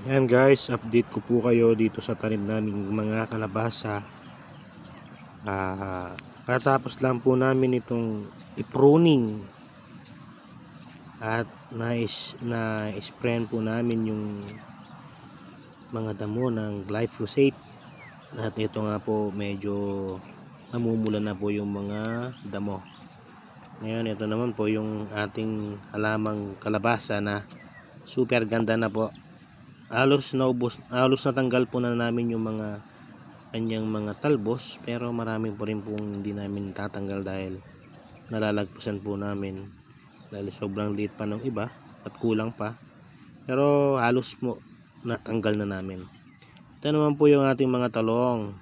Ayan guys, update ko po kayo dito sa tanim naming mga kalabasa. Katapos lang po namin itong i-pruning at na-sprayan po namin yung mga damo ng glyphosate. At ito nga po, medyo namumula na po yung mga damo. Ngayon, ito naman po yung ating halamang kalabasa na super ganda na po. Halos natanggal po na namin yung mga kanyang mga talbos, pero marami po rin pong hindi namin tatanggal dahil nalalagpasan po namin dahil sobrang liit pa ng iba at kulang pa, pero halos mo natanggal na namin. Ito naman po yung ating mga talong,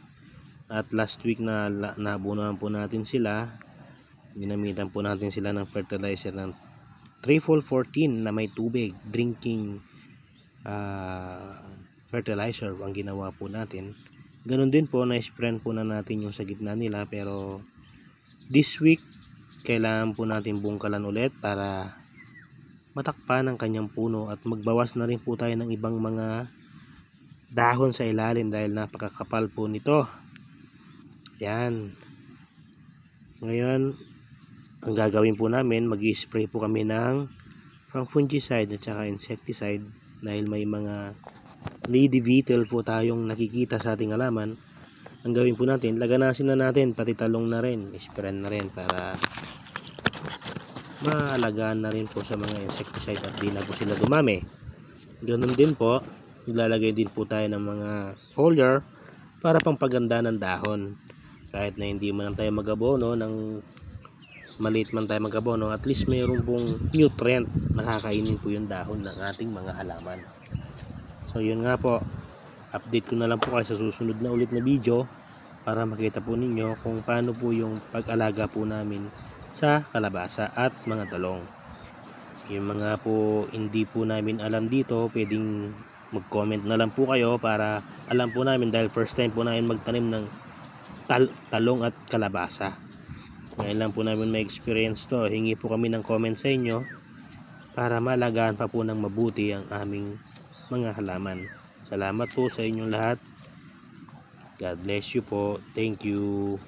at last week na nabunuan po natin sila. Ginamitan po natin sila ng fertilizer ng 3-4-14 na may tubig, drinking fertilizer ang ginawa po natin. Ganun din po, na-sprayan po na natin yung sa gitna nila, pero this week kailangan po natin bungkalan ulit para matakpan ang kanyang puno at magbawas na rin po tayo ng ibang mga dahon sa ilalim dahil napakakapal po nito. Yan. Ngayon, ang gagawin po namin, mag-i-spray po kami ng fungicide at saka insecticide dahil may mga lady beetle po tayong nakikita sa ating halaman. Ang gawin po natin, laganasin na natin pati talong na rin, sprayan na rin para maalagaan na rin po sa mga insecticide at di na po sila dumami. Ganun din po, ilalagay din po tayo ng mga foliar para pampaganda ng dahon. Kahit na hindi man tayo mag-abono, ng maliit man tayo mag-abono, at least mayroon pong nutrient na kakainin po yung dahon ng ating mga halaman. So yun nga po, update ko na lang po kayo sa susunod na ulit na video para makita po ninyo kung paano po yung pag-alaga po namin sa kalabasa at mga talong. Yung mga po hindi po namin alam dito, pwedeng mag-comment na lang po kayo para alam po namin, dahil first time po namin magtanim ng talong at kalabasa. Ngayon lang po namin may experience to. Hingi po kami ng comment sa inyo para malagaan pa po ng mabuti ang aming mga halaman. Salamat po sa inyong lahat. God bless you po. Thank you.